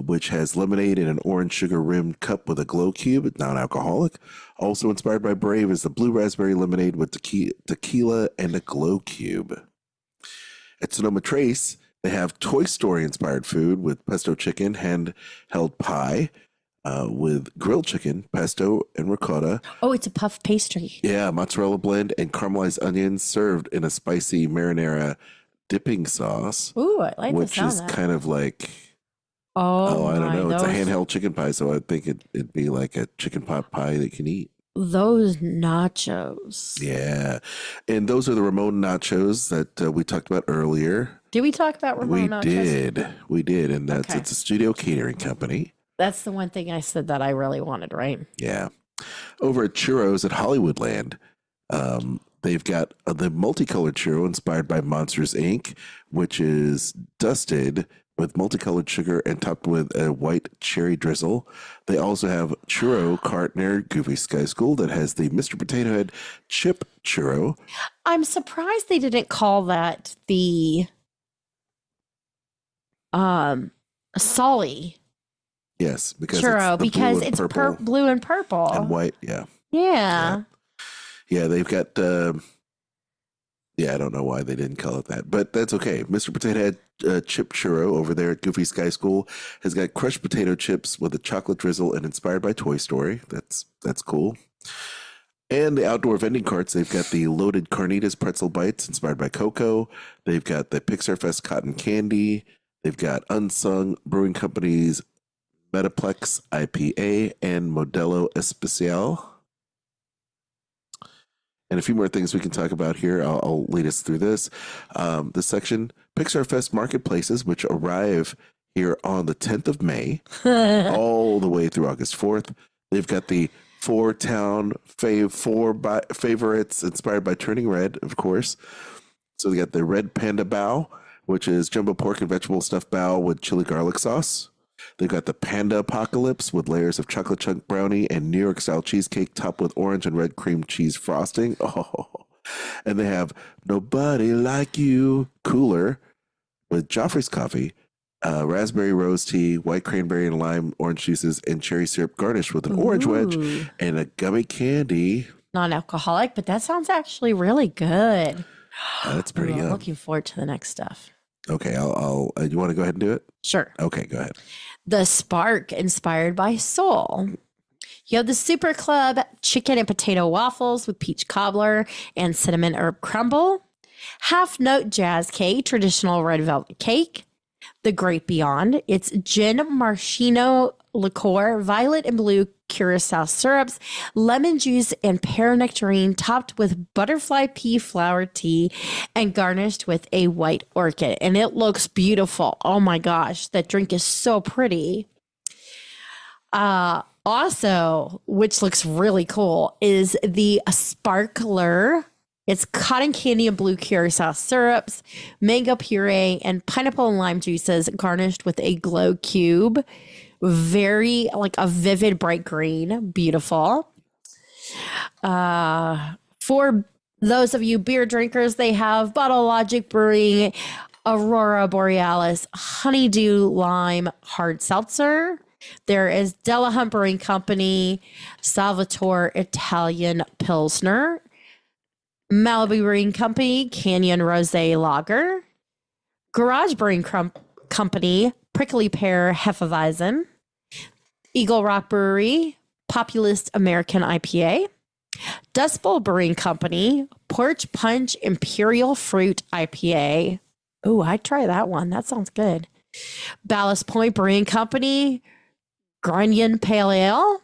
which has lemonade in an orange sugar-rimmed cup with a glow cube, non-alcoholic. Also inspired by Brave is the Blue Raspberry Lemonade with tequila and a glow cube. At Sonoma Trace, they have Toy Story-inspired food with pesto chicken, hand-held pie, with grilled chicken, pesto, and ricotta. Oh, it's a puff pastry. Yeah, mozzarella blend and caramelized onions served in a spicy marinara dipping sauce. Ooh, I like which the sound is of that. kind of like, Oh, I don't know. It's a those- handheld chicken pie, so I think it'd be like a chicken pot pie that you can eat. Those nachos. Yeah, and those are the Ramon nachos that we talked about earlier. Did we talk about Ramon nachos? We did, and Okay. it's a studio catering company. That's the one thing I said that I really wanted, right? Yeah, over at Churros at Hollywoodland, they've got the multicolored churro inspired by Monsters Inc., which is dusted with multicolored sugar and topped with a white cherry drizzle. They also have churro cart near Goofy Sky School that has the Mr. Potato Head chip churro. I'm surprised they didn't call that the Sully Yes, because churro, it's because it's blue and purple. and white. Yeah. Yeah. Yeah, they've got, I don't know why they didn't call it that, but that's okay. Mr. Potato Head Chip Churro over there at Goofy Sky School has got crushed potato chips with a chocolate drizzle and inspired by Toy Story. That's cool. And the outdoor vending carts, they've got the loaded Carnitas pretzel bites inspired by Coco. They've got the Pixar Fest cotton candy. They've got Unsung Brewing Company's Metaplex IPA and Modelo Especial. And a few more things we can talk about here. I'll lead us through this. This section, Pixar Fest marketplaces, which arrive here on the 10th of May, all the way through August 4th. They've got the four favorites inspired by Turning Red, of course. So they got the Red Panda Bao, which is jumbo pork and vegetable stuffed bao with chili garlic sauce. They've got the Panda Apocalypse with layers of chocolate chunk brownie and New York style cheesecake topped with orange and red cream cheese frosting. Oh, and they have Nobody Like You Cooler with Joffrey's coffee, raspberry rose tea, white cranberry and lime orange juices, and cherry syrup garnished with an orange wedge and a gummy candy. Non-alcoholic, but that sounds actually really good. That's pretty good. I'm looking forward to the next stuff. Okay, I'll you want to go ahead and do it? Sure. Okay, go ahead. The Spark, inspired by Soul. You have the Super Club chicken and potato waffles with peach cobbler and cinnamon herb crumble. Half Note Jazz Cake, traditional red velvet cake. The Great Beyond. It's gin maraschino liqueur, violet and blue curacao syrups, lemon juice, and pear nectarine topped with butterfly pea flower tea and garnished with a white orchid. And it looks beautiful. Oh my gosh, that drink is so pretty. Also, which looks really cool, is the Sparkler. It's cotton candy and blue curacao syrups, mango puree, and pineapple and lime juices garnished with a glow cube. Very like a vivid bright green. Beautiful. For those of you beer drinkers, they have Bottle Logic Brewing Aurora Borealis Honeydew Lime Hard Seltzer. There is Delahunt Brewing Company Salvatore Italian Pilsner. Malibu Brewing Company Canyon Rosé Lager. Garage Brewing Company Prickly Pear Hefeweizen. Eagle Rock Brewery Populist American IPA. Dust Bowl Brewing Company Porch Punch Imperial Fruit IPA. Oh, I'd try that one. That sounds good. Ballast Point Brewing Company Grunion Pale Ale.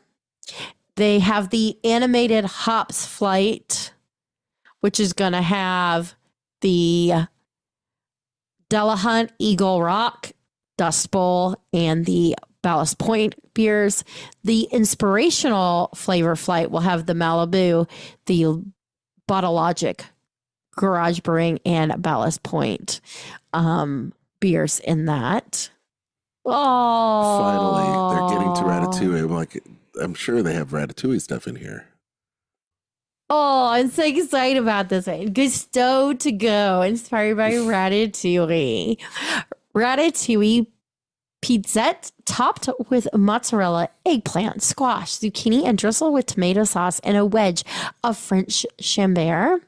They have the animated Hops Flight, which is going to have the Delahunt Eagle Rock, Dust Bowl, and the Ballast Point beers. The inspirational flavor flight will have the Malibu, the Bottle Logic, Garage Brewing, and Ballast Point beers in that. Oh, finally, they're getting to Ratatouille. I'm sure they have Ratatouille stuff in here. Oh, I'm so excited about this one. Gusto to go, inspired by Ratatouille. Ratatouille pizzette topped with mozzarella, eggplant, squash, zucchini, and drizzled with tomato sauce and a wedge of French chambord.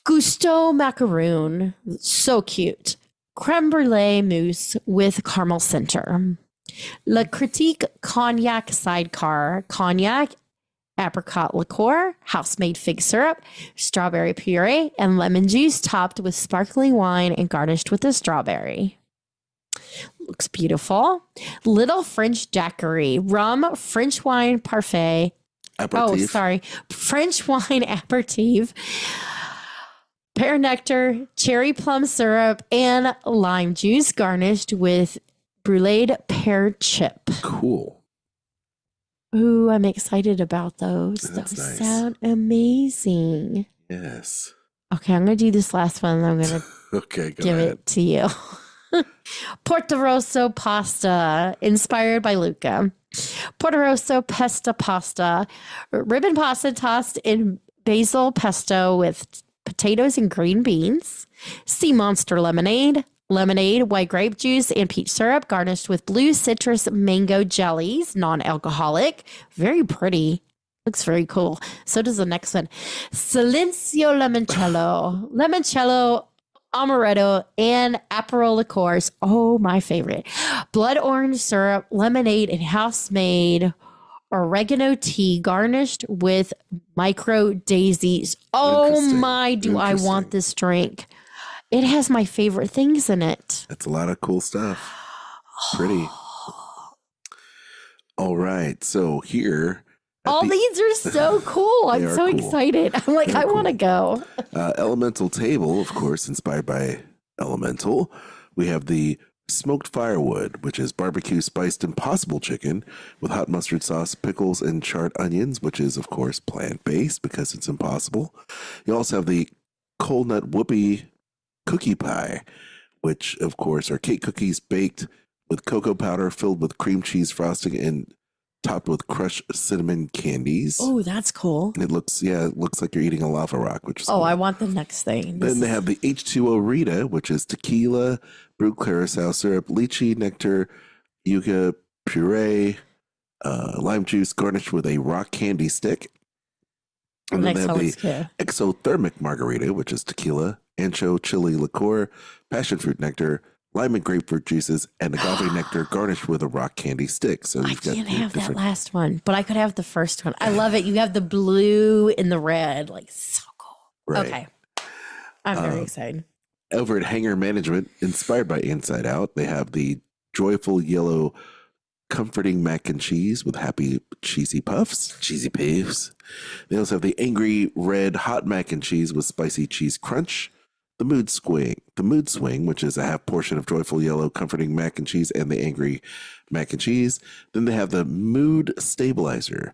Gusto macaroon, so cute. Creme brulee mousse with caramel center. La Critique cognac sidecar, cognac, apricot liqueur, house-made fig syrup, strawberry puree, and lemon juice topped with sparkling wine and garnished with a strawberry. Looks beautiful. Little French Daiquiri, rum, French wine parfait. Aperitif. Oh, sorry. French wine aperitif. Pear nectar, cherry plum syrup, and lime juice garnished with bruleed pear chip. Cool. Ooh, I'm excited about those. That's those nice. Sound amazing. Yes. Okay, I'm going to do this last one, and I'm going to Okay, go give ahead. it to you. Porto Rosso pasta, inspired by Luca. Porto Rosso pesto pasta, ribbon pasta tossed in basil pesto with potatoes and green beans. Sea Monster lemonade, lemonade, white grape juice, and peach syrup, garnished with blue citrus mango jellies, non-alcoholic. Very pretty. Looks very cool. So does the next one. Silencio Limoncello. Limoncello, amaretto, and Aperol liqueurs. Oh, my favorite. Blood orange syrup, lemonade, and house-made oregano tea garnished with micro daisies. Oh my, do I want this drink. It has my favorite things in it. That's a lot of cool stuff. Pretty. All right. So here. All these are so cool. I'm so excited. I'm like, I want to go. Elemental Table, of course, inspired by Elemental. We have the smoked firewood, which is barbecue spiced impossible chicken with hot mustard sauce, pickles, and charred onions, which is, of course, plant-based because it's impossible. You also have the cold nut whoopie cookie pie, which, of course, are cake cookies baked with cocoa powder filled with cream cheese frosting and topped with crushed cinnamon candies. Oh, that's cool. It looks like you're eating a lava rock, which is cool. I want the next thing. Then they have the H2O Rita, which is tequila, brute curacao syrup, lychee nectar, yucca puree, lime juice garnished with a rock candy stick. And then they have the exothermic margarita, which is tequila, ancho chili liqueur, passion fruit nectar, lime and grapefruit juices, and agave nectar garnished with a rock candy stick. So I can't have that last one, but I could have the first one. I love it. You have the blue and the red, like so cool. Right. Okay, I'm very excited. Over at Hanger Management, inspired by Inside Out, they have the joyful yellow comforting mac and cheese with happy cheesy puffs. They also have the angry red hot mac and cheese with spicy cheese crunch. The mood swing, which is a half portion of joyful yellow comforting mac and cheese and the angry mac and cheese. Then they have the mood stabilizer,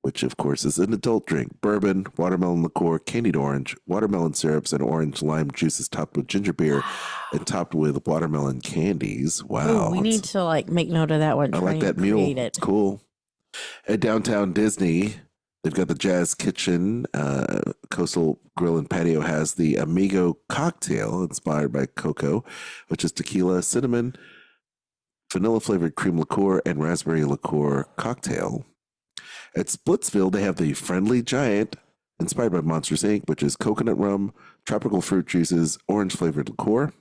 which of course is an adult drink: bourbon, watermelon liqueur, candied orange, watermelon syrups, and orange lime juices topped with ginger beer and topped with watermelon candies. Wow. Ooh, we need to make note of that one. I like that mule. It's cool. At Downtown Disney, they've got the Jazz Kitchen. Coastal Grill and Patio has the Amigo cocktail inspired by cocoa, which is tequila, cinnamon, vanilla flavored cream liqueur, and raspberry liqueur cocktail. At Splitsville, they have the Friendly Giant inspired by Monsters Inc., which is coconut rum, tropical fruit juices, orange flavored liqueur.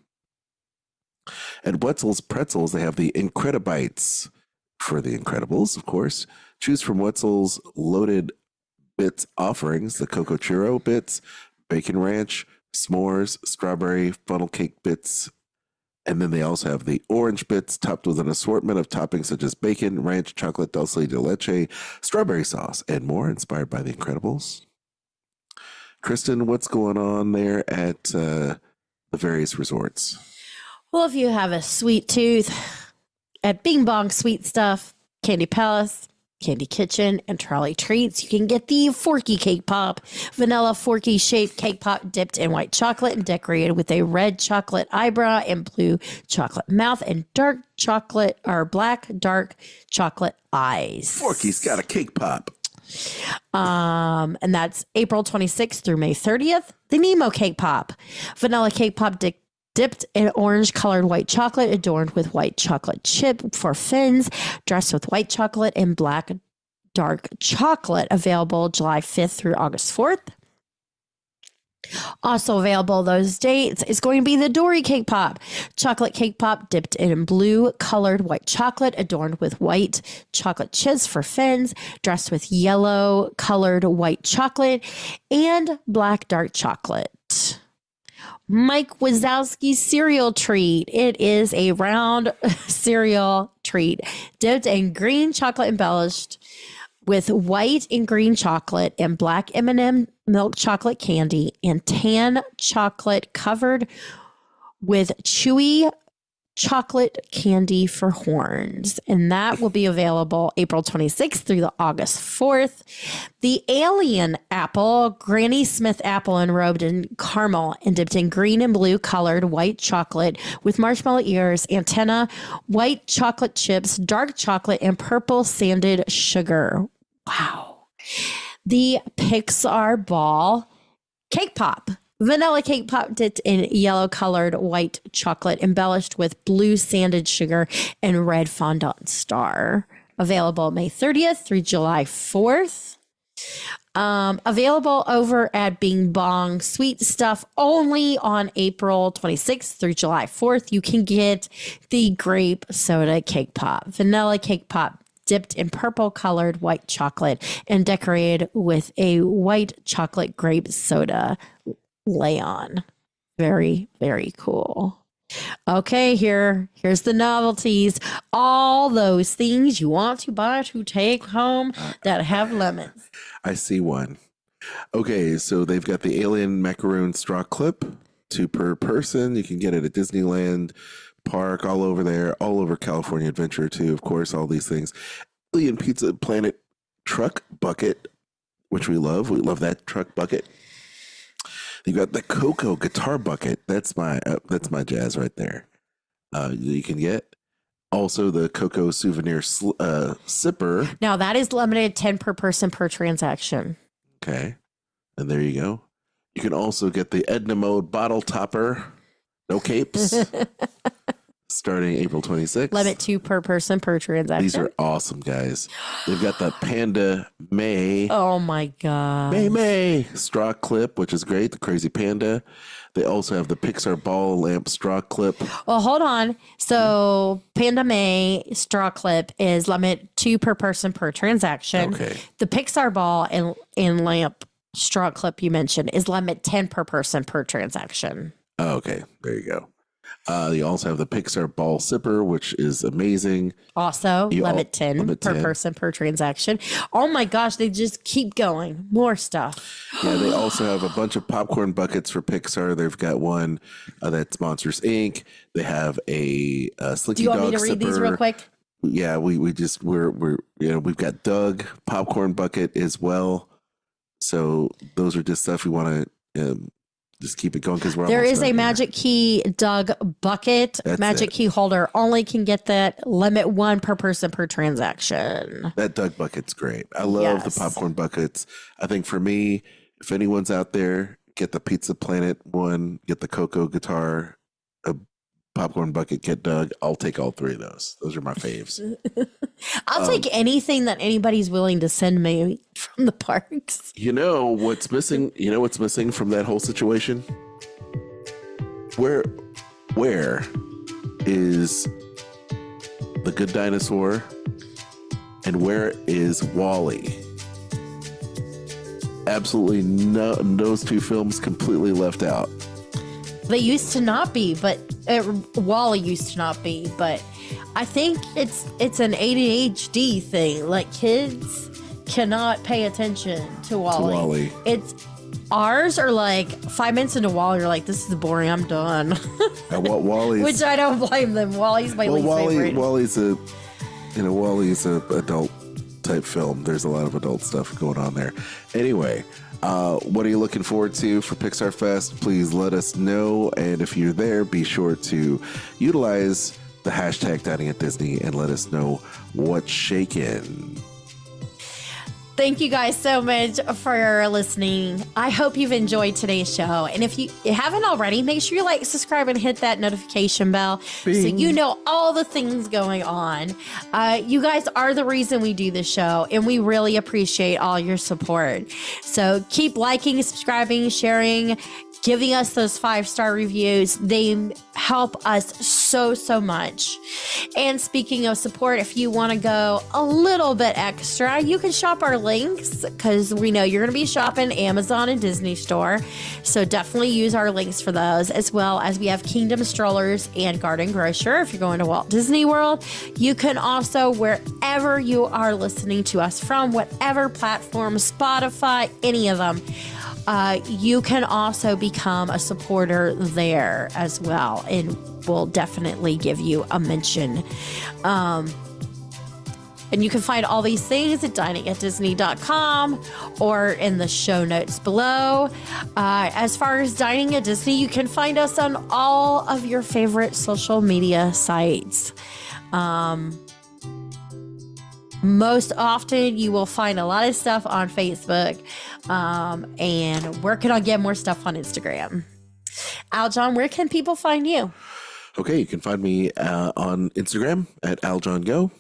At Wetzel's Pretzels, they have the Incredibites for the Incredibles, of course. Choose from Wetzel's loaded bits offerings: the Coco Churro bits, bacon ranch, s'mores, strawberry, funnel cake bits. And then they also have the orange bits topped with an assortment of toppings such as bacon, ranch, chocolate, dulce de leche, strawberry sauce, and more, inspired by the Incredibles. Kristen, what's going on there at the various resorts? Well, if you have a sweet tooth, at Bing Bong Sweet Stuff, Candy Palace, Candy Kitchen, and Trolley Treats, you can get the Forky Cake Pop, vanilla Forky shaped cake pop dipped in white chocolate and decorated with a red chocolate eyebrow and blue chocolate mouth and dark chocolate or black dark chocolate eyes. Forky's got a cake pop. And that's April 26th through May 30th. The Nemo Cake Pop, vanilla cake pop dipped in orange colored white chocolate, adorned with white chocolate chip for fins, dressed with white chocolate and black dark chocolate. Available July 5th through August 4th. Also available those dates is going to be the Dory Cake Pop, chocolate cake pop dipped in blue colored white chocolate, adorned with white chocolate chips for fins, dressed with yellow colored white chocolate and black dark chocolate. Mike Wazowski's cereal treat. It is a round cereal treat dipped in green chocolate, embellished with white and green chocolate and black M&M milk chocolate candy and tan chocolate covered with chewy chocolate candy for horns. And that will be available April 26th through the August 4th. The Alien Apple, Granny Smith apple enrobed in caramel and dipped in green and blue colored white chocolate with marshmallow ears, antenna, white chocolate chips, dark chocolate, and purple sanded sugar. Wow. The Pixar Ball Cake Pop, Vanilla cake pop dipped in yellow colored white chocolate, embellished with blue sanded sugar and red fondant star. Available May 30th through July 4th. Available over at Bing Bong. Sweet stuff only on April 26th through July 4th. You can get the grape soda cake pop. Vanilla cake pop dipped in purple colored white chocolate and decorated with a white chocolate grape soda lay-on. Very, very cool. Okay, here's the novelties. All those things you want to buy to take home that have lemons. I see one. Okay, so they've got the alien macaroon straw clip, 2 per person. You can get it at Disneyland Park, all over there, all over California Adventure too, of course, all these things. Alien Pizza Planet truck bucket, which we love. We love that truck bucket. You got the Cocoa guitar bucket. That's my jazz right there. You can get also the Cocoa souvenir sipper. Now that is limited 10 per person per transaction. Okay, and there you go. You can also get the Edna Mode bottle topper. No capes. Starting April 26th. Limit 2 per person per transaction. These are awesome, guys. They've got the Panda May. Oh my God. May straw clip, which is great. The Crazy Panda. They also have the Pixar ball lamp straw clip. Well, hold on. So Panda May straw clip is limit 2 per person per transaction. Okay. The Pixar ball and lamp straw clip you mentioned is limit 10 per person per transaction. Oh, okay. There you go. You also have the Pixar ball sipper, which is amazing. Also, limit 10 per person per transaction. Oh my gosh, they just keep going. More stuff. Yeah, they also have a bunch of popcorn buckets for Pixar. They've got one that's Monsters Inc. They have a Slinky Dog sipper. Do you want me to read these real quick? Yeah, we've got Doug popcorn bucket as well. So those are just stuff we want to just keep it going because there is a Magic Key Doug bucket. That's Magic Key holder. Only can get that. Limit 1 per person per transaction. That Doug bucket's great. I love the popcorn buckets. I think for me, if anyone's out there, get the Pizza Planet one, get the Cocoa guitar, a popcorn bucket, get Doug. I'll take all 3 of those. Those are my faves. I'll take anything that anybody's willing to send me from the parks. You know what's missing? You know what's missing from that whole situation? Where is the Good Dinosaur and where is Wall-E? Absolutely no, those 2 films completely left out. They used to not be, but Wall-E used to not be, but I think it's an ADHD thing. Like, kids cannot pay attention to Wall-E. It's ours are like 5 minutes into Wall-E, you're like, this is boring, I'm done. Wally's, which I don't blame them. Wally's my least favorite. Wally's a adult type film. There's a lot of adult stuff going on there. Anyway, what are you looking forward to for Pixar Fest? Please let us know. And if you're there, be sure to utilize the hashtag Dining at Disney and let us know what's shaking. Thank you guys so much for listening. I hope you've enjoyed today's show. And if you haven't already, make sure you like, subscribe, and hit that notification bell so you know all the things going on. You guys are the reason we do this show, and we really appreciate all your support. So keep liking, subscribing, sharing, giving us those 5-star reviews. They help us so much. And speaking of support, if you want to go a little bit extra, you can shop our links because we know you're going to be shopping Amazon and Disney Store. So definitely use our links for those, as well as we have Kingdom Strollers and Garden Grocer. If you're going to Walt Disney World, you can also, wherever you are listening to us from, whatever platform, Spotify, any of them, you can also become a supporter there as well, and we'll definitely give you a mention. And you can find all these things at diningatdisney.com or in the show notes below. As far as Dining at Disney, you can find us on all of your favorite social media sites. Most often, you will find a lot of stuff on Facebook, and working on getting more stuff on Instagram. Aljon, where can people find you? Okay, you can find me on Instagram at AljonGo.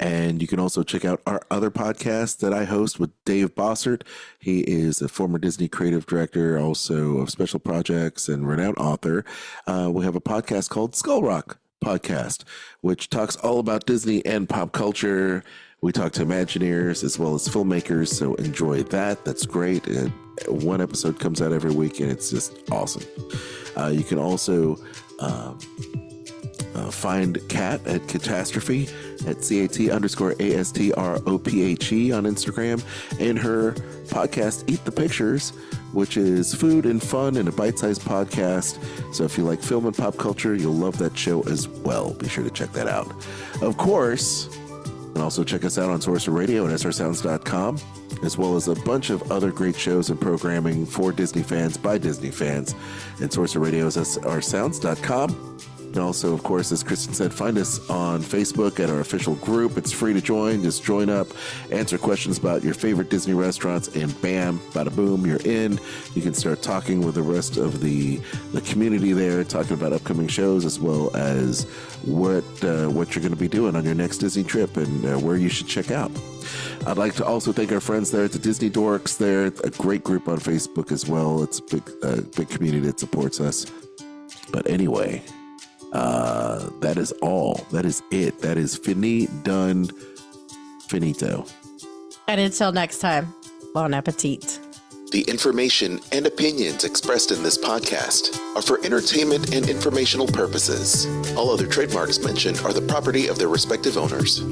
And you can also check out our other podcast that I host with Dave Bossert. He is a former Disney creative director, also of special projects and renowned author. We have a podcast called Skull Rock Podcast, which talks all about Disney and pop culture. We talk to Imagineers as well as filmmakers, so enjoy that. That's great. One episode comes out every week, and it's just awesome. You can also find Kat at Catastrophe at CAT_ASTROPHE on Instagram, and her podcast Eat the Pictures, which is food and fun and a bite-sized podcast. So if you like film and pop culture, you'll love that show as well. Be sure to check that out. Of course, and also check us out on Sorcerer Radio and srsounds.com, as well as a bunch of other great shows and programming for Disney fans by Disney fans. And Sorcerer Radio is srsounds.com. And also, of course, as Kristen said, find us on Facebook at our official group. It's free to join. Just join up, answer questions about your favorite Disney restaurants, and bam, bada boom, you're in. You can start talking with the rest of the community there, talking about upcoming shows as well as what you're going to be doing on your next Disney trip and where you should check out. I'd like to also thank our friends there at the Disney Dorks. They're a great group on Facebook as well. It's a big community that supports us. But anyway, that is all. That is it. That is done, finito. And until next time, bon appetit. The information and opinions expressed in this podcast are for entertainment and informational purposes. All other trademarks mentioned are the property of their respective owners.